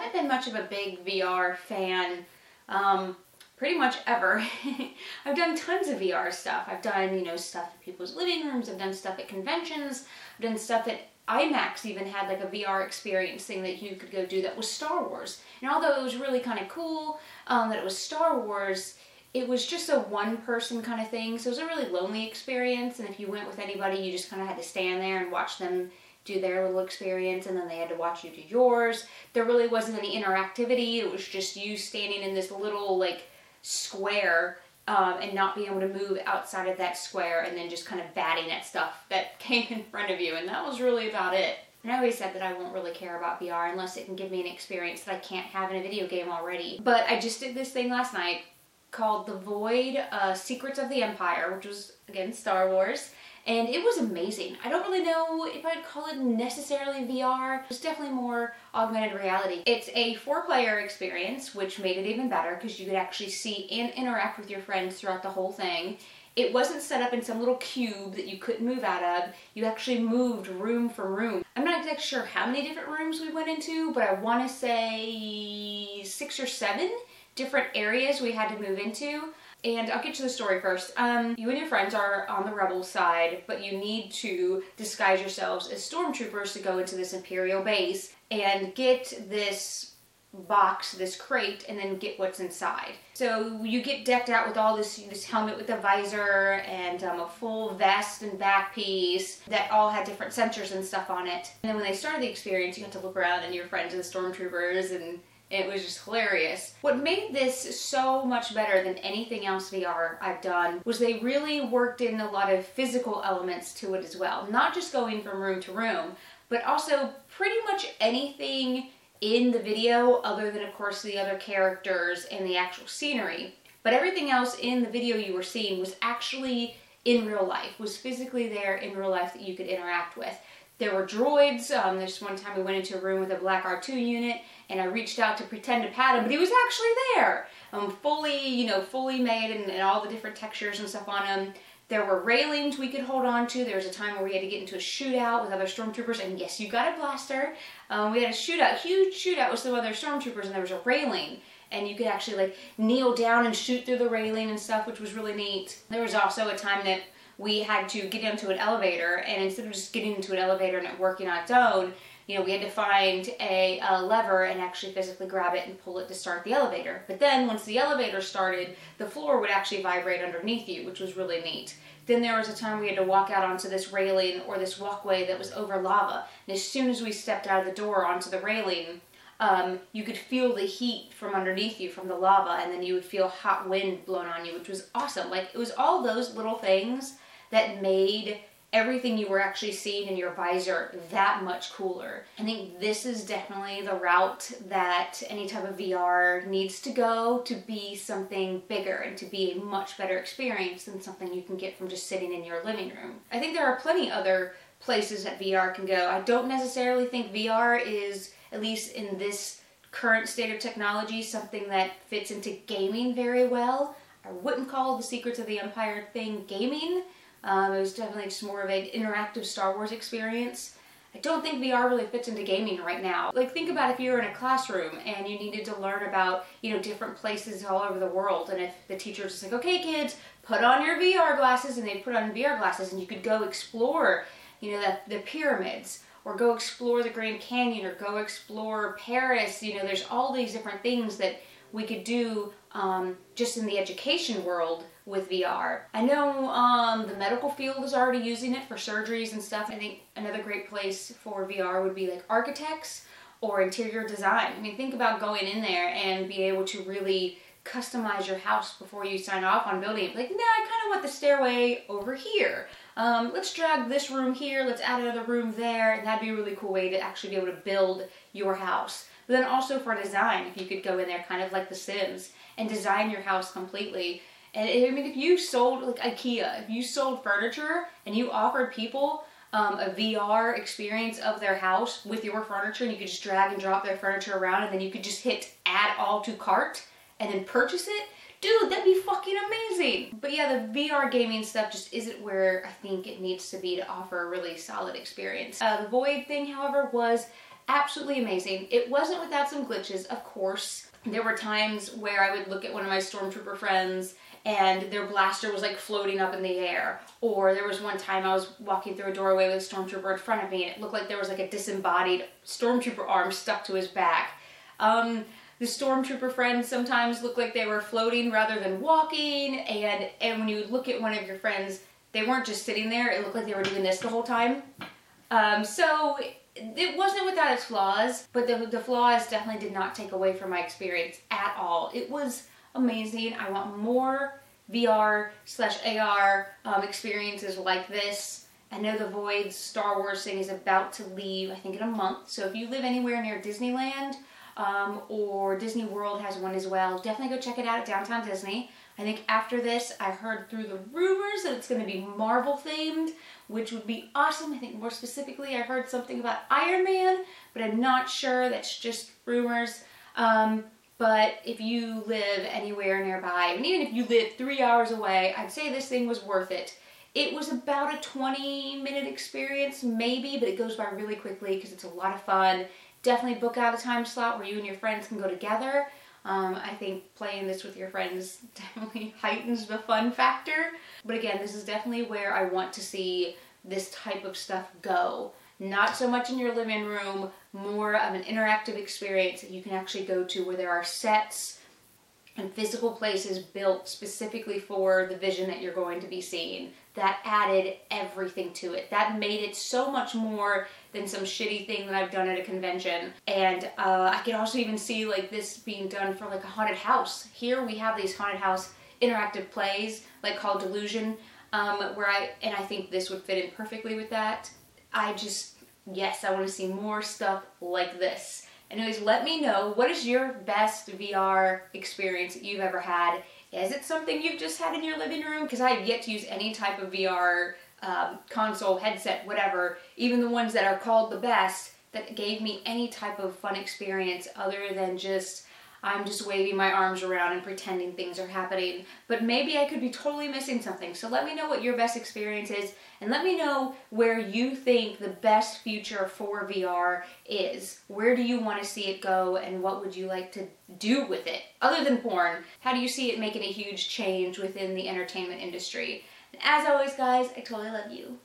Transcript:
haven't been much of a big VR fan pretty much ever. I've done tons of VR stuff. I've done, you know, stuff at people's living rooms. I've done stuff at conventions. I've done stuff at IMAX even had like a VR experience thing that you could go do that was Star Wars. And although it was really kind of cool that it was Star Wars, it was just a one-person kind of thing. So it was a really lonely experience. And if you went with anybody, you just kind of had to stand there and watch them do their little experience, and then they had to watch you do yours. There really wasn't any interactivity. It was just you standing in this little like square and not being able to move outside of that square, and then just kind of batting at stuff that came in front of you, and that was really about it. And I always said that I won't really care about VR unless it can give me an experience that I can't have in a video game already. But I just did this thing last night called The Void Secrets of the Empire, which was, again, Star Wars. And it was amazing. I don't really know if I'd call it necessarily VR. It's definitely more augmented reality. It's a 4-player experience, which made it even better because you could actually see and interact with your friends throughout the whole thing. It wasn't set up in some little cube that you couldn't move out of. You actually moved room for room. I'm not exactly sure how many different rooms we went into, but I want to say 6 or 7 different areas we had to move into. And I'll get to the story first. You and your friends are on the rebel side, but you need to disguise yourselves as stormtroopers to go into this Imperial base and get this box, this crate, and then get what's inside. So you get decked out with all this helmet with a visor and a full vest and back piece that all had different sensors and stuff on it. And then when they started the experience, you got to look around and your friends are the stormtroopers, and it was just hilarious. What made this so much better than anything else VR I've done was they really worked in a lot of physical elements to it as well. Not just going from room to room, but also pretty much anything in the video other than, of course, the other characters and the actual scenery. But everything else in the video you were seeing was actually in real life, was physically there in real life that you could interact with. There were droids. There's one time we went into a room with a black R2 unit, and I reached out to pretend to pat him, but he was actually there. Fully made and all the different textures and stuff on him. There were railings we could hold on to. There was a time where we had to get into a shootout with other stormtroopers, and yes, you got a blaster. We had a shootout, huge shootout with some other stormtroopers, and there was a railing, and you could actually like kneel down and shoot through the railing and stuff, which was really neat. There was also a time that we had to get into an elevator, and instead of just getting into an elevator and it working on its own, we had to find a lever and actually physically grab it and pull it to start the elevator. But then once the elevator started, the floor would actually vibrate underneath you, which was really neat. Then there was a time we had to walk out onto this railing or this walkway that was over lava. And as soon as we stepped out of the door onto the railing, you could feel the heat from underneath you from the lava, and then you would feel hot wind blown on you, which was awesome. Like, it was all those little things that made everything you were actually seeing in your visor that much cooler. I think this is definitely the route that any type of VR needs to go to be something bigger and to be a much better experience than something you can get from just sitting in your living room. I think there are plenty other places that VR can go. I don't necessarily think VR is, at least in this current state of technology, something that fits into gaming very well. I wouldn't call the Secrets of the Empire thing gaming. It was definitely just more of an interactive Star Wars experience. I don't think VR really fits into gaming right now. Like, think about if you were in a classroom and you needed to learn about, different places all over the world, and if the teacher was just like, okay kids, put on your VR glasses, and they'd put on VR glasses, and you could go explore, the pyramids, or go explore the Grand Canyon, or go explore Paris. There's all these different things that we could do just in the education world with VR. I know the medical field is already using it for surgeries and stuff. I think another great place for VR would be like architects or interior design. I mean, think about going in there and be able to really customize your house before you sign off on building it. Like, nah, I kind of want the stairway over here. Let's drag this room here, let's add another room there, and that'd be a really cool way to actually be able to build your house. But then also for design, if you could go in there kind of like The Sims and design your house completely. And if you sold, like IKEA, if you sold furniture and you offered people a VR experience of their house with your furniture, and you could just drag and drop their furniture around, and then you could just hit add all to cart and then purchase it, dude, that'd be fucking amazing. But yeah, the VR gaming stuff just isn't where I think it needs to be to offer a really solid experience. The Void thing, however, was absolutely amazing. It wasn't without some glitches, of course. There were times where I would look at one of my stormtrooper friends and their blaster was like floating up in the air. Or there was one time I was walking through a doorway with a stormtrooper in front of me and it looked like there was like a disembodied stormtrooper arm stuck to his back. The stormtrooper friends sometimes looked like they were floating rather than walking, and when you look at one of your friends, they weren't just sitting there, it looked like they were doing this the whole time. So it wasn't without its flaws, but the flaws definitely did not take away from my experience at all. It was amazing. I want more VR/AR experiences like this. I know the Void's Star Wars thing is about to leave, I think in a month, so if you live anywhere near Disneyland, or Disney World has one as well, definitely go check it out at Downtown Disney. I think after this, I heard through the rumors that it's going to be Marvel themed, which would be awesome. I think more specifically, I heard something about Iron Man, but I'm not sure. That's just rumors. But if you live anywhere nearby, and even if you live 3 hours away, I'd say this thing was worth it. It was about a 20-minute experience, maybe, but it goes by really quickly because it's a lot of fun. Definitely book out a time slot where you and your friends can go together. I think playing this with your friends definitely heightens the fun factor. But again, this is definitely where I want to see this type of stuff go. Not so much in your living room, more of an interactive experience that you can actually go to where there are sets and physical places built specifically for the vision that you're going to be seeing. That added everything to it. That made it so much more than some shitty thing that I've done at a convention. And I could also even see like this being done for like a haunted house. Here we have these haunted house interactive plays like called Delusion, and I think this would fit in perfectly with that. Yes, I want to see more stuff like this. Anyways, let me know, what is your best VR experience that you've ever had? Is it something you've just had in your living room? Because I have yet to use any type of VR console, headset, whatever, even the ones that are called the best, that gave me any type of fun experience other than I'm just waving my arms around and pretending things are happening. But maybe I could be totally missing something. So let me know what your best experience is, and let me know where you think the best future for VR is. Where do you want to see it go, and what would you like to do with it? Other than porn, how do you see it making a huge change within the entertainment industry? And as always, guys, I totally love you.